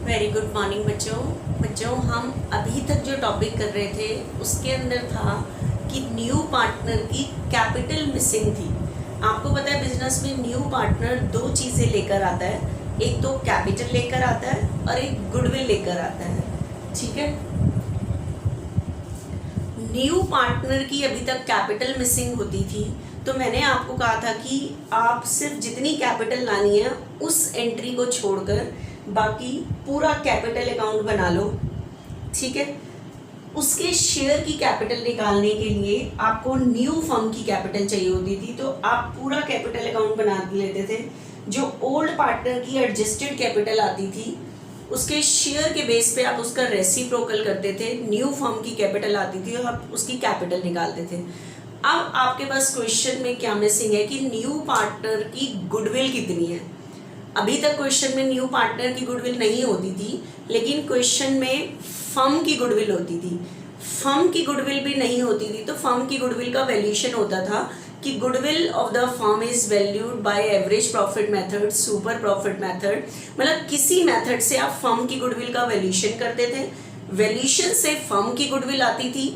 Very good morning बच्चों हम अभी तक जो टॉपिक कर रहे थे उसके अंदर था कि न्यू पार्टनर की कैपिटल मिसिंग थी। आपको पता है बिजनेस में न्यू पार्टनर दो चीज़ें लेकर आता है, एक तो कैपिटल लेकर आता है और एक गुडविल लेकर आता है। ठीक है, न्यू पार्टनर की अभी तक कैपिटल मिसिंग होती थी, तो मैंने आपको कहा था कि आप सिर्फ जितनी कैपिटल लानी है उस एंट्री को छोड़कर बाकी पूरा कैपिटल अकाउंट बना लो। ठीक है, उसके शेयर की कैपिटल निकालने के लिए आपको न्यू फर्म की कैपिटल चाहिए होती थी, तो आप पूरा कैपिटल अकाउंट बना लेते थे। जो ओल्ड पार्टनर की एडजस्टेड कैपिटल आती थी उसके शेयर के बेस पे आप उसका रेसिप्रोकल करते थे। न्यू फर्म की कैपिटल आती थी और आप उसकी कैपिटल निकालते थे। अब आपके पास क्वेश्चन में क्या मिसिंग है कि न्यू पार्टनर की गुडविल कितनी है। अभी तक क्वेश्चन में न्यू पार्टनर की गुडविल नहीं होती थी, लेकिन क्वेश्चन में फर्म की गुडविल होती थी। फर्म की गुडविल भी नहीं होती थी, तो फर्म की गुडविल का वैल्यूएशन होता था कि goodwill of the firm is valued by average profit method, super profit method. मतलब किसी मेथड से आप फर्म की गुडविल का वैल्यूएशन करते थे, वैल्यूएशन से फर्म की गुडविल आती थी,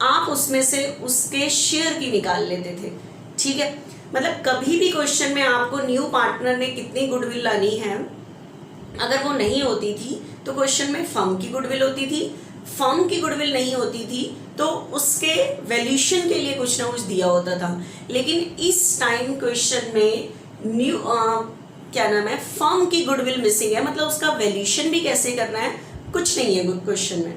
आप उसमें से उसके शेयर की निकाल लेते थे। ठीक है, मतलब कभी भी क्वेश्चन में आपको न्यू पार्टनर ने कितनी गुडविल लानी है, अगर वो नहीं होती थी तो क्वेश्चन में फर्म की गुडविल होती थी। फर्म की गुडविल नहीं होती थी तो उसके वैल्यूएशन के लिए कुछ ना कुछ दिया होता था। लेकिन इस टाइम क्वेश्चन में न्यू क्या नाम है, फर्म की गुडविल मिसिंग है, मतलब उसका वैल्यूएशन भी कैसे करना है कुछ नहीं है क्वेश्चन में।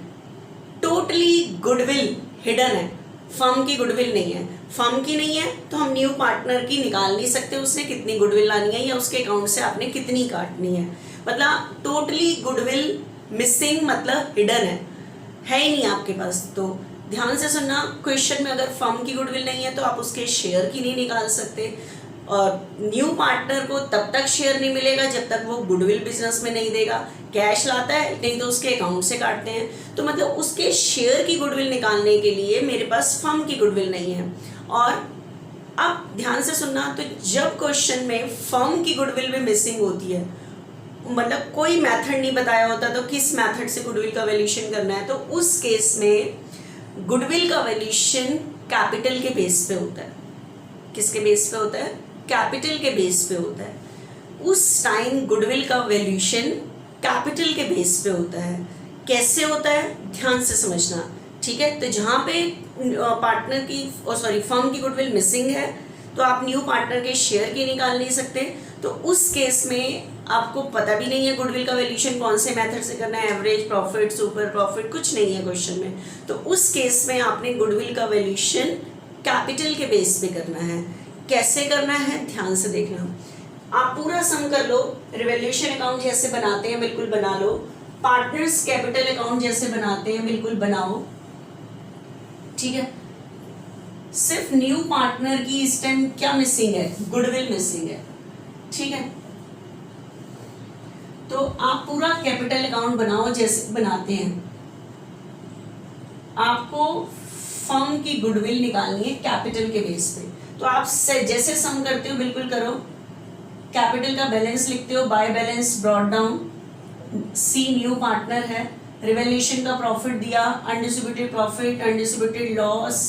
टोटली गुडविल हिडन है, फर्म की गुडविल नहीं है। फर्म की नहीं है तो हम न्यू पार्टनर की निकाल नहीं सकते, उसने कितनी गुडविल लानी है या उसके अकाउंट से आपने कितनी काटनी है। मतलब टोटली गुडविल मिसिंग, मतलब हिडन है ही नहीं आपके पास। तो ध्यान से सुनना, क्वेश्चन में अगर फर्म की गुडविल नहीं है तो आप उसके शेयर की नहीं निकाल सकते, और न्यू पार्टनर को तब तक शेयर नहीं मिलेगा जब तक वो गुडविल बिजनेस में नहीं देगा। कैश लाता है नहीं तो उसके अकाउंट से काटते हैं, तो मतलब उसके शेयर की गुडविल निकालने के लिए मेरे पास फर्म की गुडविल नहीं है। और अब ध्यान से सुनना, तो जब क्वेश्चन में फर्म की गुडविल भी मिसिंग होती है, मतलब कोई मेथड नहीं बताया होता तो किस मेथड से गुडविल का वैल्यूएशन करना है, तो उस केस में गुडविल का वैल्यूएशन कैपिटल के बेस पे होता है। किसके बेस पे होता है? कैपिटल के बेस पे होता है। उस टाइम गुडविल का वैल्यूएशन कैपिटल के बेस पे होता है। कैसे होता है ध्यान से समझना। ठीक है, तो जहाँ पे पार्टनर की फर्म की गुडविल मिसिंग है तो आप न्यू पार्टनर के शेयर की निकाल नहीं सकते, तो उस केस में आपको पता भी नहीं है गुडविल का वैल्यूएशन कौन से मेथड से करना है, एवरेज प्रॉफिट, सुपर प्रॉफिट, कुछ नहीं है क्वेश्चन में। तो उस केस में आपने गुडविल का वैल्यूएशन कैपिटल के बेस पे करना है। कैसे करना है ध्यान से देखना। आप पूरा सम कर लो, रिवैल्यूएशन अकाउंट जैसे बनाते हैं बिल्कुल बना लो, पार्टनर्स कैपिटल अकाउंट जैसे बनाते हैं बिल्कुल बनाओ। ठीक है, सिर्फ न्यू पार्टनर की इस टाइम क्या मिसिंग है, गुडविल मिसिंग है। ठीक है, तो आप पूरा कैपिटल अकाउंट बनाओ जैसे बनाते हैं। आपको फर्म की गुडविल निकालनी है कैपिटल के बेस पे, तो आप जैसे सम करते हो बिल्कुल करो। कैपिटल का बैलेंस लिखते हो, by balance brought down, C new partner है, रिवैल्यूएशन का प्रॉफिट दिया, अनडिस्ट्रीब्यूटेड प्रॉफिट, अनडिस्ट्रीब्यूटेड लॉस,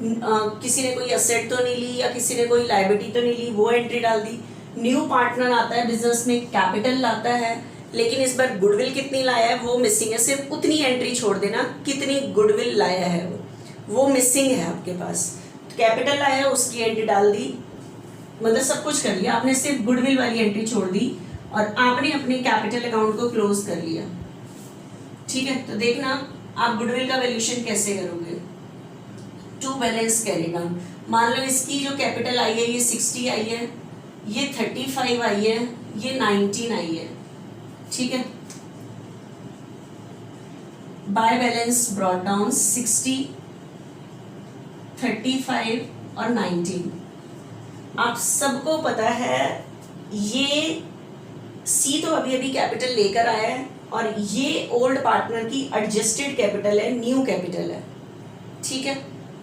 किसी ने कोई असेट तो नहीं ली या किसी ने कोई लायबिलिटी तो नहीं ली, वो एंट्री डाल दी। न्यू पार्टनर आता है बिजनेस में, कैपिटल लाता है, लेकिन इस बार गुडविल कितनी लाया है वो मिसिंग है। सिर्फ उतनी एंट्री छोड़ देना कितनी गुडविल लाया है वो मिसिंग है आपके पास। तो कैपिटल लाया है उसकी एंट्री डाल दी, मतलब सब कुछ कर लिया आपने, सिर्फ गुडविल वाली एंट्री छोड़ दी और आपने अपने कैपिटल अकाउंट को क्लोज कर लिया। ठीक है, तो देखना आप गुडविल का वैल्यूएशन कैसे करोगे। टू बैलेंस कैरी डाउन, मान लो इसकी जो कैपिटल आई है ये 60 आई है, ये 35 आई है, ये 19 आई है। ठीक है, बाय बैलेंस ब्रॉट डाउन 60, 35 और 19। आप सबको पता है ये सी तो अभी अभी कैपिटल लेकर आया है और ये ओल्ड पार्टनर की एडजस्टेड कैपिटल है, न्यू कैपिटल है। ठीक है,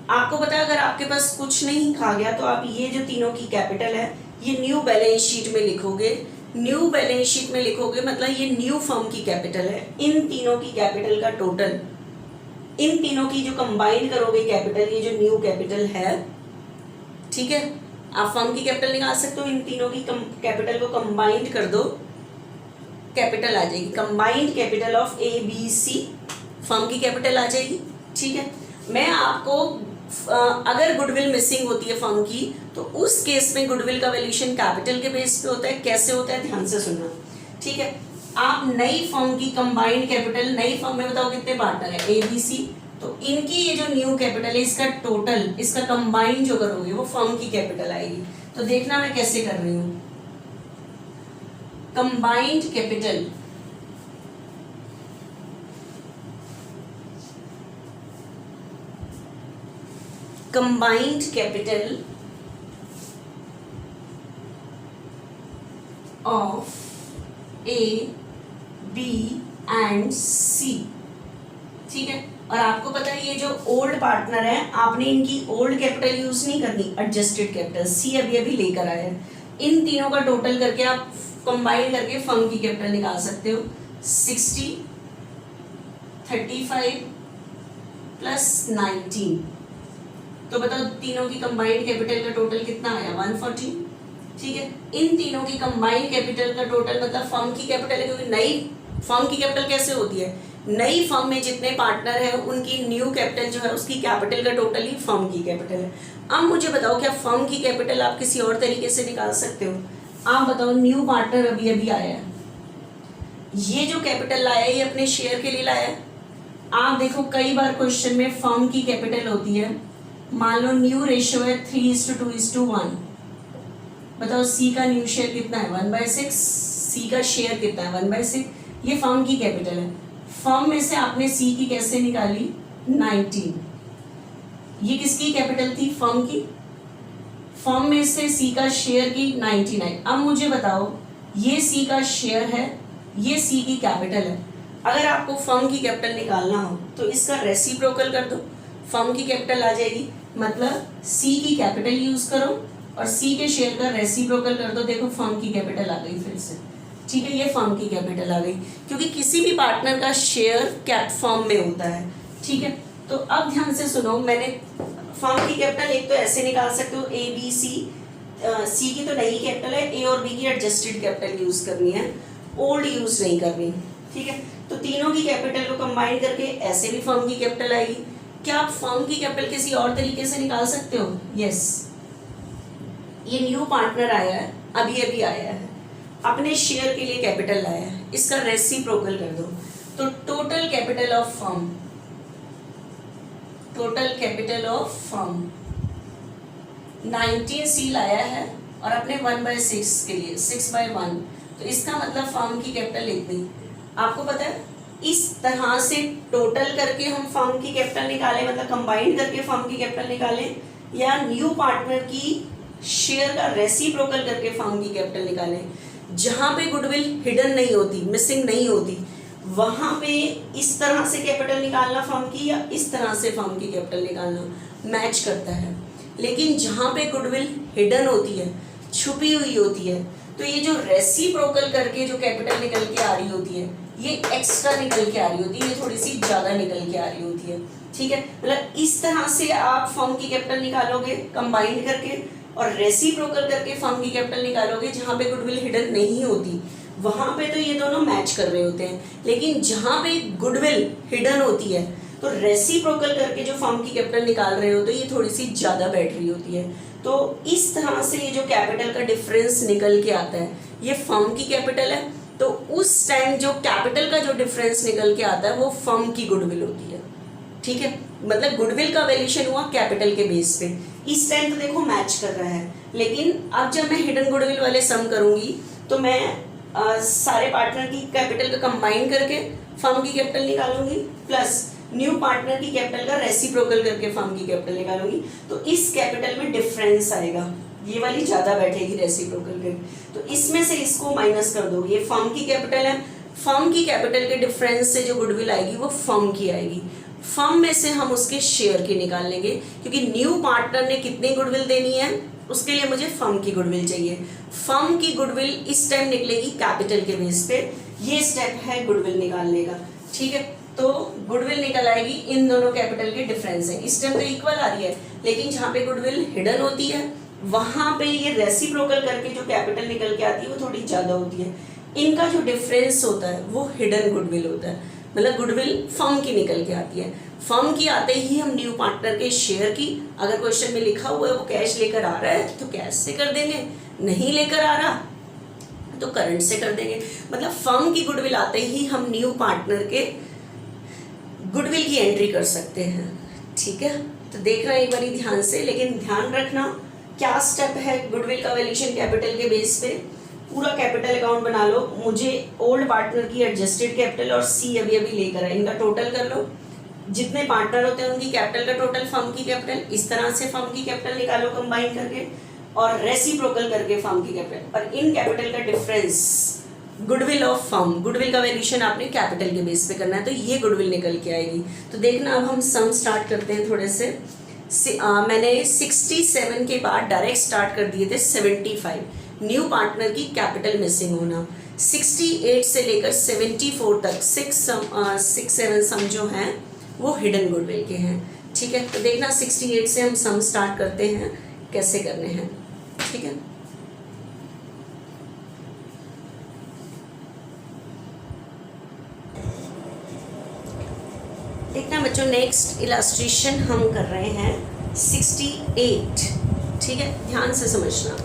आपको पता है अगर आपके पास कुछ नहीं खा गया तो आप ये जो तीनों की कैपिटल है ये न्यू बैलेंस शीट में लिखोगे न्यू बैलेंस शीट में लिखोगे मतलब ये न्यू फर्म की कैपिटल है। इन तीनों की कैपिटल का टोटल, इन तीनों की जो कंबाइन करोगे कैपिटल, ये जो न्यू कैपिटल है, ठीक है, आप फर्म की कैपिटल निकाल सकते हो। इन तीनों की कैपिटल को कंबाइंड कर दो, कैपिटल आ जाएगी। Combined capital of A B C firm की कैपिटल आ जाएगी। ठीक है, मैं आपको अगर गुडविल मिसिंग होती है फर्म की, तो उस केस में गुडविल का वैल्यूएशन कैपिटल के बेस पे होता है। कैसे होता है ध्यान से सुनना। ठीक है, आप नई फर्म की कंबाइंड कैपिटल, नई फर्म में बताओ कितने पार्टनर है, ए बी सी, तो इनकी ये जो न्यू कैपिटल है इसका टोटल, इसका कंबाइन जो करोगे वो फर्म की कैपिटल आएगी। तो देखना मैं कैसे कर रही हूँ। Combined capital of A B and C. ठीक है, और आपको पता है ये जो ओल्ड पार्टनर है, आपने इनकी ओल्ड कैपिटल यूज नहीं करनी, एडजस्टेड कैपिटल सी अभी अभी लेकर आया है। इन तीनों का टोटल करके आप कंबाइन करके फर्म की कैपिटल निकाल सकते हो। 60, 35 प्लस 19, तो बताओ तीनों की कंबाइंड कैपिटल का टोटल कितना आया, 140। ठीक है, इन तीनों की कंबाइंड कैपिटल का टोटल मतलब फर्म की कैपिटल है, क्योंकि नई फर्म की कैपिटल कैसे होती है, नई फर्म में जितने पार्टनर हैं उनकी न्यू कैपिटल जो है उसकी कैपिटल का टोटल ही फर्म की कैपिटल है। अब मुझे बताओ क्या फर्म की कैपिटल आप किसी और तरीके से निकाल सकते हो? आप बताओ, न्यू पार्टनर अभी अभी आया है, ये जो कैपिटल लाया है ये अपने शेयर के लिए लाया है। आप देखो कई बार क्वेश्चन में फर्म की कैपिटल होती है, मान लो न्यू रेशियो है 3:2:1, बताओ सी का न्यू शेयर कितना है, 1/6, सी का शेयर कितना है, 1/6, ये फर्म की कैपिटल है। फर्म में से आपने सी की कैसे निकाली, 19, ये किसकी कैपिटल थी, फर्म की। फर्म में से सी का शेयर की 99। अब मुझे बताओ ये सी का शेयर है, ये सी की कैपिटल है। अगर आपको फर्म की कैपिटल निकालना हो तो इसका रेसिप्रोकल कर दो, फर्म की कैपिटल आ जाएगी। मतलब सी की कैपिटल यूज करो और सी के शेयर का रेसिप्रोकल कर दो, देखो फर्म की कैपिटल आ गई फिर से। ठीक है, ये फर्म की कैपिटल आ गई, क्योंकि किसी भी पार्टनर का शेयर कैप फर्म में होता है। ठीक है, तो अब ध्यान से सुनो, मैंने फर्म की कैपिटल एक तो ऐसे निकाल सकते हो, ए बी सी, सी की तो नई कैपिटल है, ए और बी की एडजस्टेड कैपिटल यूज करनी है, ओल्ड यूज नहीं करनी। ठीक है, तो तीनों की कैपिटल को कंबाइन करके ऐसे भी फर्म की कैपिटल आएगी। क्या आप फर्म की कैपिटल किसी और तरीके से निकाल सकते हो? यस, ये न्यू पार्टनर आया है, अभी अभी आया है, अपने शेयर के लिए कैपिटल लाया है, इसका रेसिप्रोकल कर दो, तो total capital of firm, total capital of firm 19 सी लाया है और अपने 1/6 के लिए 6/1, तो इसका मतलब फर्म की कैपिटल इतनी। आपको पता है इस तरह से टोटल करके हम फर्म की कैपिटल निकालें, मतलब कंबाइंड करके फर्म की कैपिटल निकालें, या न्यू पार्टनर की शेयर का रेसिप्रोकल करके फर्म की कैपिटल निकालें। जहां पे गुडविल हिडन नहीं होती, मिसिंग नहीं होती, वहां पे इस तरह से कैपिटल निकालना फर्म की या इस तरह से फर्म की कैपिटल निकालना मैच करता है। लेकिन जहां पे गुडविल हिडन होती है, छुपी हुई होती है, तो ये जो रेसिप्रोकल करके जो कैपिटल निकल के आ रही होती है, ये एक्स्ट्रा निकल के आ रही होती है, ये थोड़ी सी ज्यादा निकल के आ रही होती है। ठीक है, मतलब इस तरह से आप फर्म की कैपिटल निकालोगे कंबाइंड करके, और रेसिप्रोकल करके फर्म की कैपिटल निकालोगे जहां पे गुडविल हिडन नहीं होती, वहां पे तो ये दोनों मैच कर रहे होते हैं। लेकिन जहां पे गुडविल हिडन होती है तो रेसिप्रोकल करके जो फर्म की कैपिटल निकाल रहे हो तो ये थोड़ी सी ज्यादा बैठ रही होती है। तो इस तरह से ये जो कैपिटल का डिफरेंस निकल के आता है, ये फर्म की कैपिटल है, तो उस टाइम जो कैपिटल का जो डिफरेंस निकल के आता है वो फर्म की गुडविल होती है। ठीक है, मतलब गुडविल का वैल्यूएशन हुआ कैपिटल के बेस पे। इस टाइम तो देखो मैच कर रहा है, लेकिन अब जब मैं हिडन गुडविल वाले सम करूंगी तो मैं सारे पार्टनर की कैपिटल का कंबाइन करके फर्म की कैपिटल निकालूंगी, प्लस न्यू पार्टनर की कैपिटल का रेसिप्रोकल करके फर्म की कैपिटल निकालूंगी, तो इस कैपिटल में डिफरेंस आएगा, ये वाली ज्यादा बैठेगी रेसिप्रोकल के, तो इसमें से इसको माइनस कर दोगे। ये फर्म की कैपिटल है, फर्म की कैपिटल के डिफरेंस से जो गुडविल आएगी वो फर्म की आएगी। फर्म में से हम उसके शेयर की निकाल लेंगे, क्योंकि न्यू पार्टनर ने कितनी गुडविल देनी है, उसके लिए मुझे फर्म की गुडविल चाहिए। फर्म की गुडविल इस टाइम निकलेगी कैपिटल के बेस पे। ये स्टेप है गुडविल निकालने का, ठीक है। तो गुडविल निकल आएगी, इन दोनों कैपिटल के डिफरेंस है। इस टाइम तो इक्वल आ रही है, लेकिन जहाँ पे गुडविल हिडन होती है वहाँ पे ये रेसिप्रोकल करके जो कैपिटल निकल के आती है वो थोड़ी ज़्यादा होती है। इनका जो डिफरेंस होता है वो हिडन गुडविल होता है, मतलब गुडविल फर्म की निकल के आती है। फर्म की आते ही हम न्यू पार्टनर के शेयर की, अगर क्वेश्चन में लिखा हुआ है वो कैश लेकर आ रहा है तो कैश से कर देंगे, नहीं लेकर आ रहा तो करंट से कर देंगे। मतलब फर्म की गुडविल आते ही हम न्यू पार्टनर के गुडविल की एंट्री कर सकते हैं, ठीक है। तो देखना एक बारी ध्यान से, लेकिन ध्यान रखना क्या स्टेप है गुडविल का वैल्यूएशन कैपिटल के बेस पे। पूरा कैपिटल अकाउंट बना लो, मुझे ओल्ड पार्टनर की एडजस्टेड कैपिटल और सी अभी अभी लेकर है, इनका टोटल कर लो। जितने पार्टनर होते हैं उनकी कैपिटल का टोटल, फर्म की कैपिटल, इस तरह से फर्म की कैपिटल निकालो कंबाइन करके और रेसिप्रोकल करके फर्म की कैपिटल, और इन कैपिटल का difference goodwill of firm, goodwill का वैल्यूएशन आपने कैपिटल के बेस पे करना है, तो ये गुडविल निकल के आएगी। तो देखना अब हम सम स्टार्ट करते हैं थोड़े से। मैंने 67 के बाद डायरेक्ट स्टार्ट कर दिए थे 75, न्यू पार्टनर की कैपिटल मिसिंग होना। 68 से लेकर 74 तक 6-7 सम जो हैं वो हिडन गुडविल के हैं, ठीक है। तो देखना 68 से हम सम स्टार्ट करते हैं कैसे करने हैं, ठीक है। देखना बच्चों, नेक्स्ट इलास्ट्रेशन हम कर रहे हैं 68, ठीक है, ध्यान से समझना।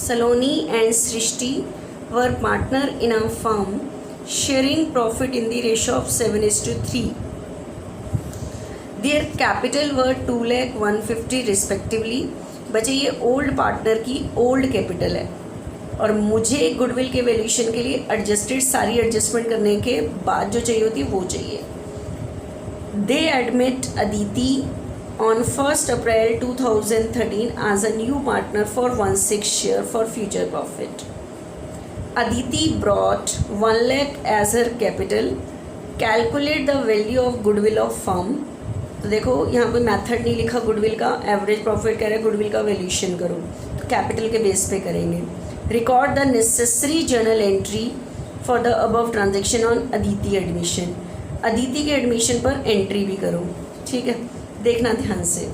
Saloni and Srishti were partner in a firm sharing profit in the ratio of 7:3. Their capital were 2,150,000 respectively. बच्चे ये ओल्ड पार्टनर की ओल्ड कैपिटल है और मुझे गुडविल के वैल्यूएशन के लिए एडजस्टेड सारी एडजस्टमेंट करने के बाद जो चाहिए होती है वो चाहिए। They admit Aditi on 1st April 2013 as a new partner for 1/6 share for future profit. Aditi brought 1 lakh as her capital. Calculate the value of goodwill of firm. तो देखो यहाँ पे मेथड नहीं लिखा गुडविल का, एवरेज प्रॉफिट कह रहे हैं गुडविल का वैल्यूएशन करो, तो कैपिटल के बेस पे करेंगे। Record the necessary journal entry for the above transaction on Aditi admission. Aditi के एडमिशन पर एंट्री भी करो, ठीक है। देखना ध्यान से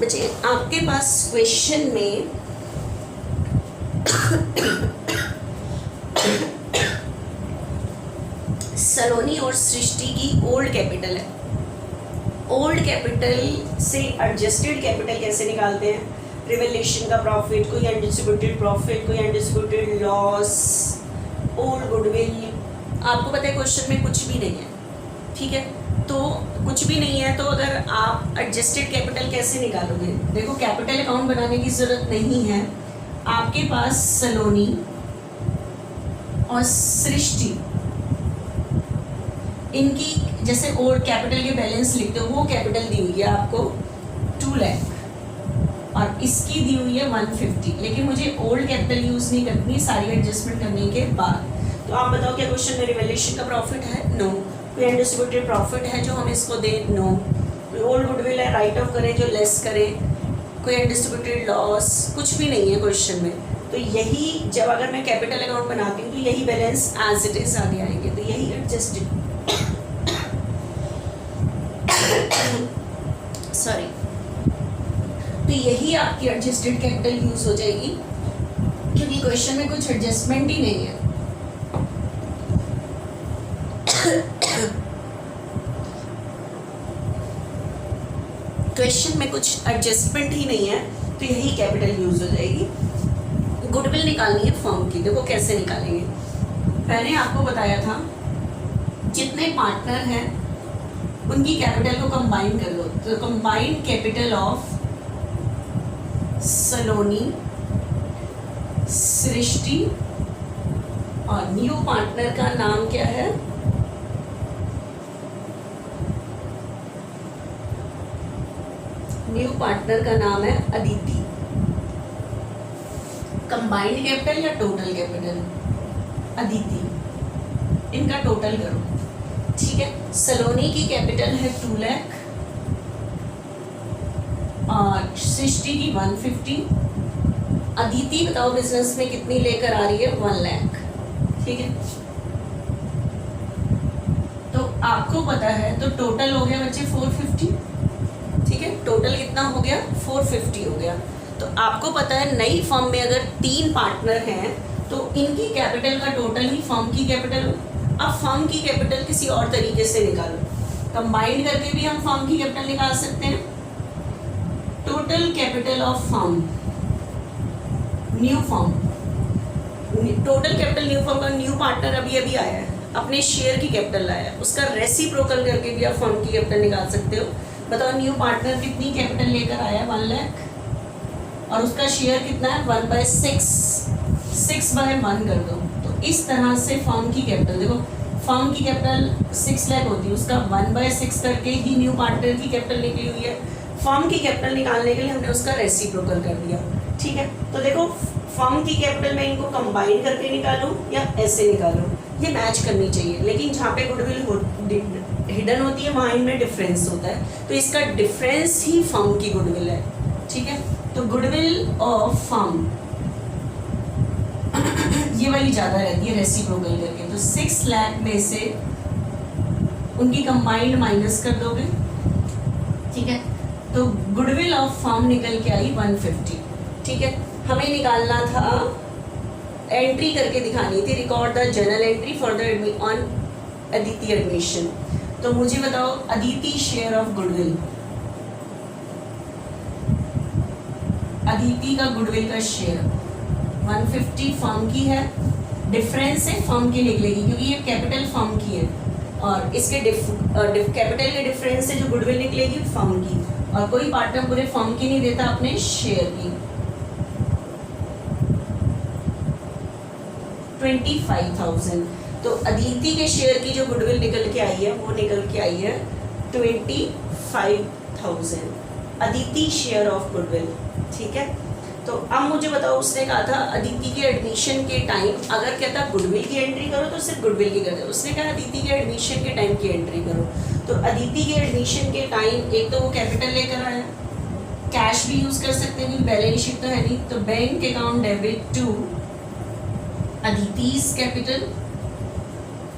बच्चे, आपके पास क्वेश्चन में सलोनी और सृष्टि की ओल्ड कैपिटल है। ओल्ड कैपिटल से एडजस्टेड कैपिटल कैसे निकालते हैं? रिवैल्यूएशन का प्रॉफिट, कोई अनडिस्ट्रीब्यूटेड प्रॉफिट, कोई अनडिस्ट्रीब्यूटेड लॉस, ओल्ड गुडविल। आपको पता है क्वेश्चन में कुछ भी नहीं है, ठीक है। तो कुछ भी नहीं है तो अगर आप एडजस्टेड कैपिटल कैसे निकालोगे? देखो कैपिटल अकाउंट बनाने की ज़रूरत नहीं है, आपके पास सलोनी और सृष्टि, इनकी जैसे ओल्ड कैपिटल के बैलेंस लिखते हो वो कैपिटल दी हुई है आपको 2 लाख और इसकी दी हुई है 150, लेकिन मुझे ओल्ड कैपिटल यूज़ नहीं करनी, सारी एडजस्टमेंट करने के बाद। तो आप बताओ क्या क्वेश्चन में रिवैल्यूएशन का प्रॉफिट है? नो। कोई अनडिस्ट्रीब्यूटेड प्रॉफिट है जो हम इसको दें? नो। कोई ओल्ड गुडविल है राइट ऑफ करें जो लेस करें? कोई अनडिस्ट्रीब्यूटेड लॉस? कुछ भी नहीं है क्वेश्चन में। तो यही जब अगर मैं कैपिटल अकाउंट बनाती हूँ तो यही बैलेंस एज इट इज़ आगे आएंगे, तो यही एडजस्टेड सॉरी तो यही आपकी एडजस्टेड कैपिटल यूज हो जाएगी, क्योंकि क्वेश्चन में कुछ एडजस्टमेंट ही नहीं है। क्वेश्चन में कुछ एडजस्टमेंट ही नहीं है तो यही कैपिटल यूज हो जाएगी। गुडविल निकालनी है फर्म की, देखो कैसे निकालेंगे। मैंने आपको बताया था जितने पार्टनर हैं उनकी कैपिटल को कंबाइन कर लो, तो कंबाइंड कैपिटल ऑफ सलोनी, सृष्टि और न्यू पार्टनर का नाम क्या है? न्यू पार्टनर का नाम है अदिति। कंबाइंड कैपिटल या टोटल कैपिटल? अदिति। इनका टोटल करो, ठीक है। सलोनी की कैपिटल है 2 लाख और सृष्टि की 150। अदिति बताओ बिजनेस में कितनी लेकर आ रही है? 1 लाख, ठीक है। तो आपको पता है, तो टोटल हो गया बच्चे 450, ठीक है। टोटल कितना हो गया? 450 हो गया। तो आपको पता है नई फर्म में अगर 3 पार्टनर हैं तो इनकी कैपिटल का टोटल ही फर्म की कैपिटल। अब फर्म की कैपिटल किसी और तरीके से निकालो, कंबाइंड करके भी हम फर्म की कैपिटल निकाल सकते हैं। Total capital of firm, new firm, total capital new firm का न्यू पार्टनर अभी अभी आया है, अपने शेयर की कैपिटल लाया है, उसका रेसिप्रोकल करके भी आप फर्म की कैपिटल निकाल सकते हो। बताओ न्यू पार्टनर कितनी कैपिटल लेकर आया है? 1 लाख और उसका शेयर कितना है? 1/6, 6/1 कर दो। तो इस तरह से फर्म की कैपिटल, देखो फर्म की कैपिटल 6 लाख होती है, उसका 1/6 करके ही न्यू पार्टनर की कैपिटल निकली हुई है। फर्म की कैपिटल निकालने के लिए हमने उसका रेसिप्रोकल कर दिया, ठीक है। तो देखो फर्म की कैपिटल में इनको कंबाइन करके निकालूं या ऐसे निकालूं, ये मैच करनी चाहिए। लेकिन जहाँ पे गुडविल हिडन होती है वहाँ इनमें डिफरेंस होता है, तो इसका डिफरेंस ही फर्म की गुडविल है, ठीक है। तो गुडविल ऑफ फर्म ये वाली ज़्यादा रहती है रेसिप्रोकल करके। तो 6 लाख में से उनकी कंबाइंड माइनस कर दोगे, ठीक है। तो गुडविल ऑफ फर्म निकल के आई 150, ठीक है। हमें निकालना था, एंट्री करके दिखानी थी, record the journal entry for the on Aditi admission. तो मुझे बताओ Aditi share of goodwill, Aditi का गुडविल का शेयर 150 फर्म की है, डिफरेंस है फर्म की निकलेगी क्योंकि ये कैपिटल फर्म की है, और इसके कैपिटल के डिफरेंस से जो गुडविल निकलेगी फर्म की, और कोई पार्टनर पूरे फर्म की नहीं देता, अपने शेयर की। 25,000। तो अदिति के शेयर की जो गुडविल निकल के आई है वो निकल के आई है 25,000, अदिति शेयर ऑफ गुडविल, ठीक है। तो अब मुझे बताओ, उसने कहा था अदिति के एडमिशन के टाइम अगर कहता गुडविल की एंट्री करो तो सिर्फ गुडविल की कर दो, उसने कहा अदिति के एडमिशन के टाइम की एंट्री करो। तो अदिति के एडमिशन के टाइम एक तो वो कैपिटल लेकर आया, कैश भी यूज कर सकते हैं, बैलेंस शीट तो है नहीं, तो bank account debit to Aditi's capital.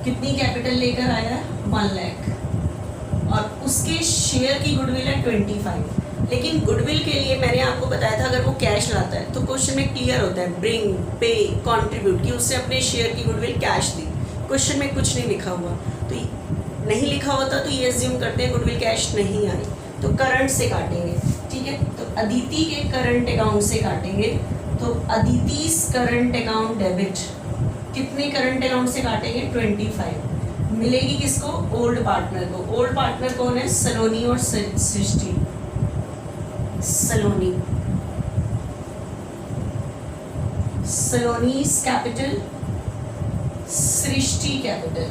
कितनी कैपिटल लेकर आया? 1 लाख और उसके शेयर की गुडविल है 25। लेकिन गुडविल के लिए मैंने आपको बताया था अगर वो कैश लाता है तो क्वेश्चन में क्लियर होता है ब्रिंग, पे, कंट्रीब्यूट, कि उससे अपने शेयर की गुडविल कैश दी। क्वेश्चन में कुछ नहीं लिखा हुआ, तो नहीं लिखा होता तो ये एज्यूम करते हैं गुडविल कैश नहीं आई, तो करंट से काटेंगे, ठीक है। तो अदिति के करंट अकाउंट से काटेंगे, तो अदिति's करंट अकाउंट डेबिट, कितने करंट अकाउंट से काटेंगे? 25। मिलेगी किसको? ओल्ड पार्टनर को। ओल्ड पार्टनर कौन है? सलोनी और सृष्टि। सलोनी, सलोनी's कैपिटल, सृष्टि कैपिटल।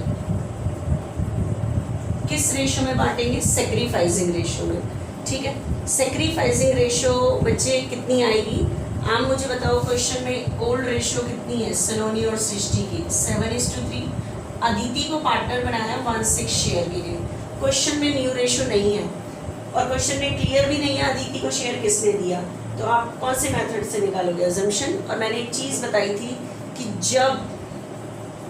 किस रेशो में बांटेंगे? सेक्रीफाइसिंग रेशो में, ठीक है। सेक्रीफाइसिंग रेशो बच्चे कितनी आएगी? आप मुझे बताओ क्वेश्चन में ओल्ड रेशो कितनी है सलोनी और सृष्टि की? 7:3। अदिति को पार्टनर बनाया 1/6 शेयर के लिए। क्वेश्चन में न्यू रेशो नहीं है और क्वेश्चन में क्लियर भी नहीं है अदिति को शेयर किसने दिया, तो आप कौन से मेथड से निकालोगे? अजम्पशन। और मैंने एक चीज़ बताई थी कि जब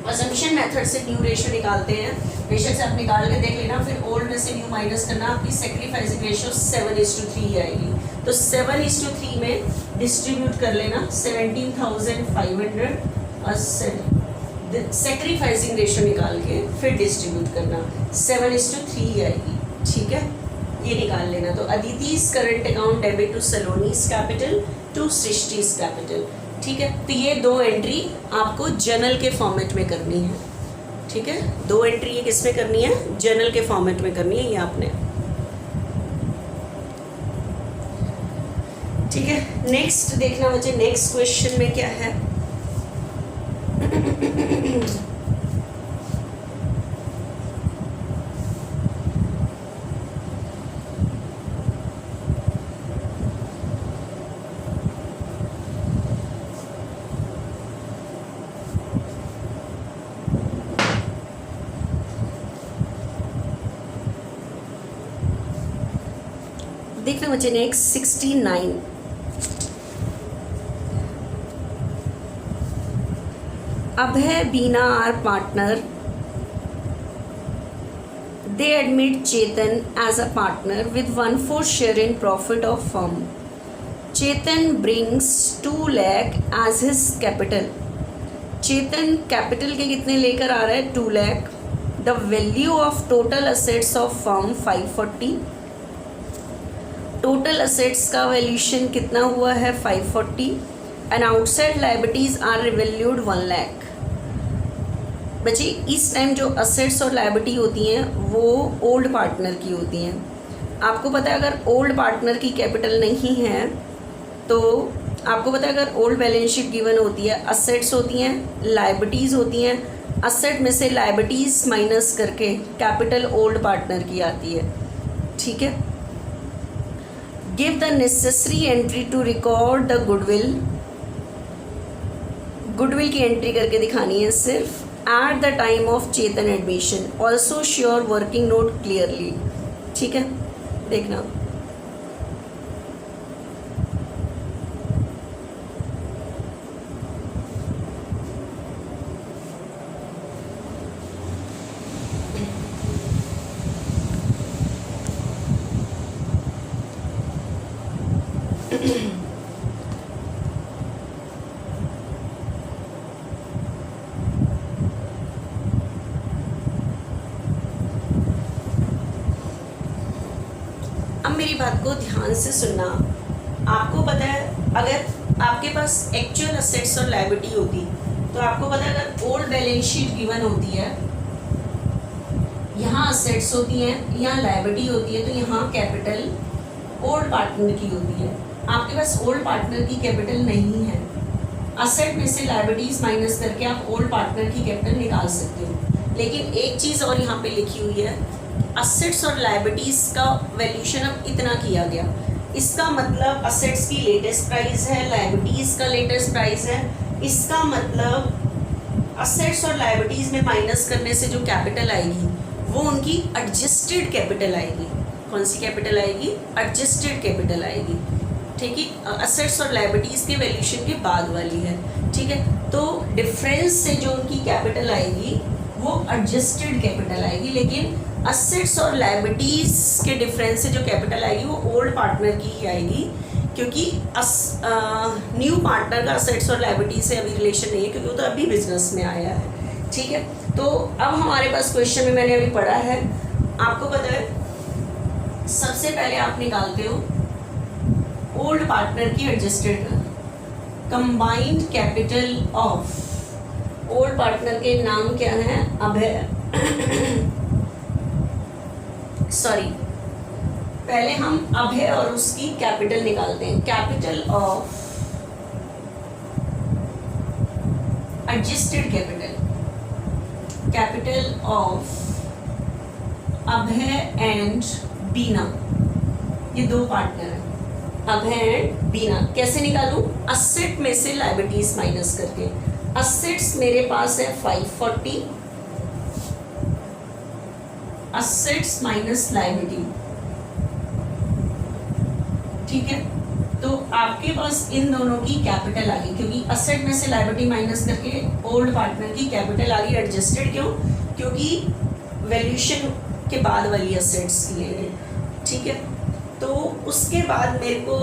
अजम्पशन मेथड से न्यू रेशो निकालते हैं, बेशक से आप निकाल के देख लेना, फिर ओल्ड में से न्यू माइनस करना, आपकी सेक्रीफाइसिंग रेशो 7:3 आएगी। तो 7:3 में डिस्ट्रीब्यूट कर लेना 17,500 और सेक्रीफाइसिंग रेशो निकाल के फिर डिस्ट्रीब्यूट करना, 7:3 आएगी, ठीक है। ये निकाल लेना। तो Aditi's current account debit to Saloni's capital to Srishti's capital, ठीक है। तो ये 2 एंट्री आपको जर्नल के फॉर्मेट में करनी है, ठीक है। 2 एंट्री ये किस में करनी है? जर्नल के फॉर्मेट में करनी है ये आपने, ठीक है। नेक्स्ट देखना बच्चे, नेक्स्ट क्वेश्चन में क्या है? देखना बच्चे next 69। Abhay Bina are partner, they admit Chetan as a partner with 1/4 share in profit of firm. Chetan brings 2 lakh as his capital. Chetan capital के कितने लेकर आ रहा है? 2 lakh. The value of total assets of firm 540. Total assets का valuation कितना हुआ है? 540. And outside liabilities are revalued 1 lakh. बच्चे इस टाइम जो असेट्स और लायबिलिटी होती हैं वो ओल्ड पार्टनर की होती हैं। आपको पता है अगर ओल्ड पार्टनर की कैपिटल नहीं है तो आपको पता है अगर ओल्ड बैलेंस शीट गिवन होती है, असेट्स होती हैं, लायबिलिटीज़ होती हैं, असेट में से लायबिलिटीज़ माइनस करके कैपिटल ओल्ड पार्टनर की आती है। ठीक है, give the necessary entry to record the goodwill. Goodwill की एंट्री करके दिखानी है सिर्फ at the time of Chetan admission. Also show working note clearly. ठीक है, देखना। मेरी बात को ध्यान से सुनना। आपको पता है अगर आपके पास एक्चुअल असेट्स और लायबिलिटी होती तो आपको पता है अगर ओल्ड बैलेंस शीट गिवन होती है, यहाँ असेट्स होती हैं, यहाँ लायबिलिटी होती है, तो यहाँ कैपिटल ओल्ड पार्टनर की होती है। आपके पास ओल्ड पार्टनर की कैपिटल नहीं है, असेट में से लायबिलिटीज माइनस करके आप ओल्ड पार्टनर की कैपिटल निकाल सकते हो। लेकिन एक चीज़ और यहाँ पे लिखी हुई है, असेट्स और लायबिलिटीज़ का वैल्यूशन अब इतना किया गया, इसका मतलब असेट्स की लेटेस्ट प्राइस है, लायबिलिटीज़ का लेटेस्ट प्राइस है। इसका मतलब असेट्स और लायबिलिटीज़ में माइनस करने से जो कैपिटल आएगी वो उनकी एडजस्टेड कैपिटल आएगी। कौन सी कैपिटल आएगी? एडजस्टेड कैपिटल आएगी। ठीक है, असेट्स और लायबिलिटीज़ के वैल्यूशन के बाद वाली है। ठीक है, तो डिफरेंस से जो उनकी कैपिटल आएगी वो एडजस्टेड कैपिटल आएगी, लेकिन असेट्स और लायबिलिटीज़ के डिफरेंस से जो कैपिटल आएगी वो ओल्ड पार्टनर की ही आएगी, क्योंकि न्यू पार्टनर का असेट्स और लायबिलिटी से अभी रिलेशन नहीं है, क्योंकि वो तो अभी बिजनेस में आया है। ठीक है, तो अब हमारे पास क्वेश्चन में मैंने अभी पढ़ा है, आपको पता है सबसे पहले आप निकालते हो ओल्ड पार्टनर की adjusted combined capital of. Old partner के नाम क्या है? अभय सॉरी, पहले हम अभय और उसकी कैपिटल निकालते हैं। Capital of adjusted capital, capital of Abhay and Bina, ये दो पार्टनर हैं, अभय एंड बीना। कैसे निकालूं? असेट में से लायबिलिटीज माइनस करके। असेट्स मेरे पास है 540, असेट्स माइनस लायबिलिटी। ठीक है, तो आपके पास इन दोनों की कैपिटल आ गई, क्योंकि असेट में से लायबिलिटी माइनस करके ओल्ड पार्टनर की कैपिटल आ गई एडजस्टेड। क्यों? क्योंकि वैल्यूशन के बाद वाली असेट्स लिए गए। ठीक है, तो उसके बाद मेरे को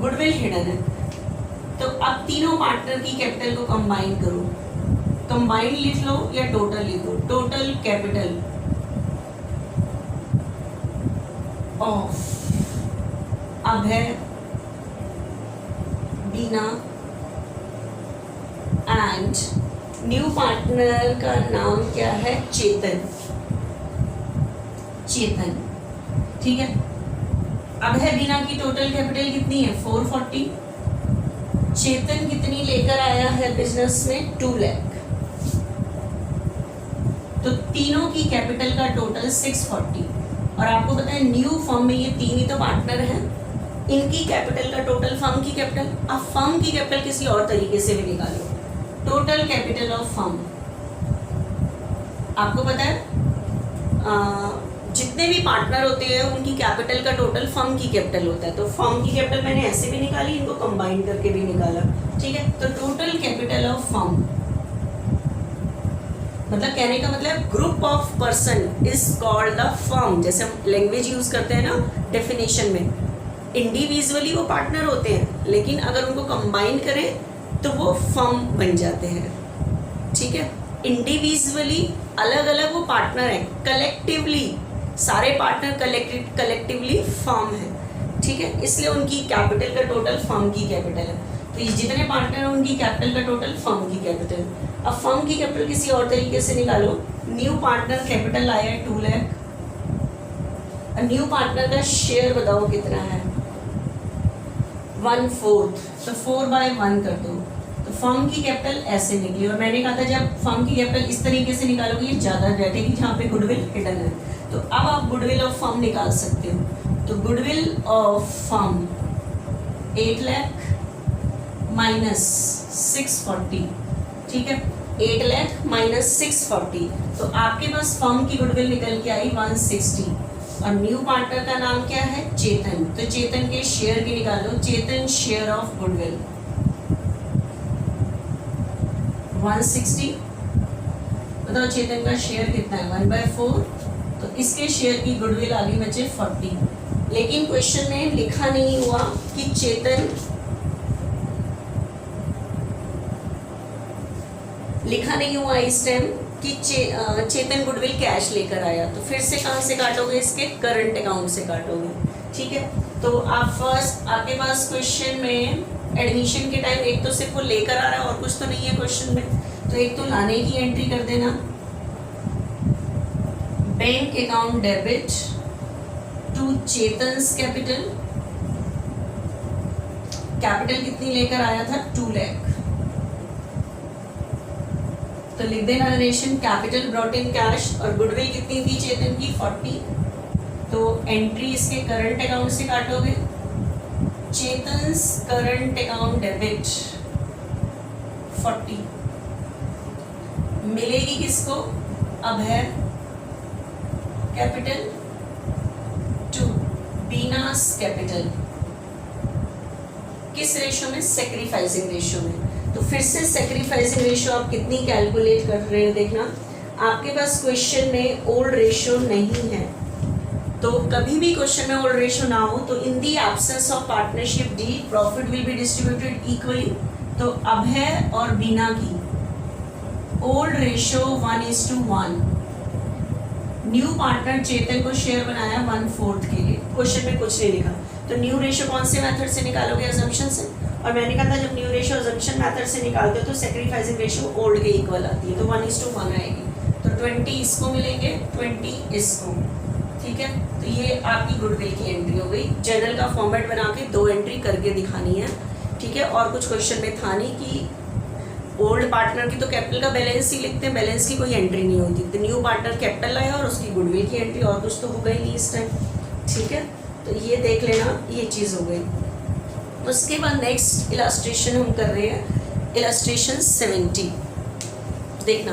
गुडविल हिडन है, तो अब तीनों पार्टनर की कैपिटल को कंबाइन करो। कंबाइन लिख लो या टोटल लिखो। Total capital of Abhay, Bina and new partner का नाम क्या है? चेतन। चेतन, ठीक है। अभय बीना की टोटल कैपिटल कितनी है? 440। चेतन कितनी लेकर आया है बिजनेस में? 2 लाख। तो तीनों की कैपिटल का टोटल 640। और आपको पता है न्यू फर्म में ये तीन ही तो पार्टनर हैं, इनकी कैपिटल का टोटल फर्म की कैपिटल। आप फर्म की कैपिटल किसी और तरीके से भी निकालो। टोटल कैपिटल ऑफ फर्म, आपको पता है जितने भी पार्टनर होते हैं उनकी कैपिटल का टोटल फर्म की कैपिटल होता है। तो फर्म की कैपिटल मैंने ऐसे भी निकाली, इनको कंबाइन करके भी निकाला, ठीक है। तो टोटल कैपिटल ऑफ फर्म, मतलब कहने का मतलब group of person is called the firm. जैसे हम लैंग्वेज यूज करते हैं ना डेफिनेशन में, इंडिविजुअली वो पार्टनर होते हैं, लेकिन अगर उनको कंबाइन करें तो वो फर्म बन जाते हैं, ठीक है। इंडिविजुअली अलग अलग वो पार्टनर हैं, कलेक्टिवली सारे पार्टनर कलेक्टिवली फर्म है, ठीक है। इसलिए उनकी कैपिटल का टोटल फर्म की कैपिटल है। तो ये जितने पार्टनर हैं उनकी कैपिटल का टोटल फर्म की कैपिटल। अब फर्म की कैपिटल किसी और तरीके से निकालो। न्यू पार्टनर कैपिटल आया है 2 लाख, न्यू पार्टनर का शेयर बताओ कितना है 1/4, तो 4/1 कर दो। तो फर्म की कैपिटल ऐसे निकली। और मैंने कहा था जब फर्म की कैपिटल इस तरीके से निकालोगे ये ज़्यादा बैठेगी, जहाँ पे गुडविल हिडन है। तो अब आप गुडविल ऑफ फर्म निकाल सकते हो। तो goodwill of firm 8 lakh minus 640, ठीक है। 8 लाख माइनस 640, तो आपके पास फर्म की गुडविल निकल के आई 160। और न्यू पार्टनर का नाम क्या है चेतन, तो चेतन के शेयर की निकालो। चेतन शेयर ऑफ गुडविल 160, बताओ चेतन का शेयर कितना है 1/4, तो इसके शेयर की गुडविल आगे बचे 40। लेकिन क्वेश्चन में लिखा नहीं हुआ कि चेतन, लिखा नहीं हुआ इस टाइम कि चेतन गुडविल कैश लेकर आया। तो फिर से कहाँ से काटोगे, इसके करंट अकाउंट से काटोगे, ठीक है। तो आप फर्स्ट, आपके पास क्वेश्चन में एडमिशन के टाइम एक तो सिर्फ वो लेकर आ रहा है और कुछ तो नहीं है क्वेश्चन में, तो एक तो लाने की एंट्री कर देना। Bank account debit to Chetan's capital, capital कितनी लेकर आया था 2 लाख, तो लिख देना narration capital brought in cash, और गुडविल कितनी थी चेतन की 40, तो एंट्री इसके करंट अकाउंट से काटोगे। चेतन्स करंट अकाउंट डेबिट 40 मिलेगी किसको, अभय कैपिटल टू बीनास कैपिटल, किस रेशो में, सेक्रीफाइसिंग रेशो में। तो फिर से सेक्रीफाइसिंग रेशो आप कितनी कैलकुलेट कर रहे हो देखना। आपके पास क्वेश्चन में ओल्ड रेशो नहीं है, तो कभी भी क्वेश्चन में ओल्ड रेशो ना हो तो in the absence of partnership the profit will be distributed equally. तो अभय और बीना की old ratio 1:1, new partner Chetan को शेयर बनाया 1/4 के लिए, क्वेश्चन में कुछ नहीं लिखा। तो न्यू रेशो कौन से मेथड से निकालोगे, अजम्पशन से। और मैंने कहा था जब न्यू रेशो अजम्पशन मेथड से निकालते हो तो सेक्रीफाइसिंग रेशो ओल्ड के इक्वल आती है, तो 1:1 आएगी। तो 20 इसको मिलेंगे, 20 इसको, ठीक है। तो ये आपकी गुडविल की एंट्री हो गई। जनरल का फॉर्मेट बना के 2 एंट्री करके दिखानी है, ठीक है। और कुछ क्वेश्चन में था नहीं कि ओल्ड पार्टनर की तो कैपिटल का बैलेंस ही लिखते हैं, बैलेंस की कोई एंट्री नहीं होती। तो न्यू पार्टनर कैपिटल लाया और उसकी गुडविल की एंट्री, और कुछ तो होगा ही नहीं इस टाइम, ठीक है। तो ये देख लेना, ये चीज़ हो गई। उसके बाद नेक्स्ट इलस्ट्रेशन हम कर रहे हैं, इलस्ट्रेशन 70 देखना।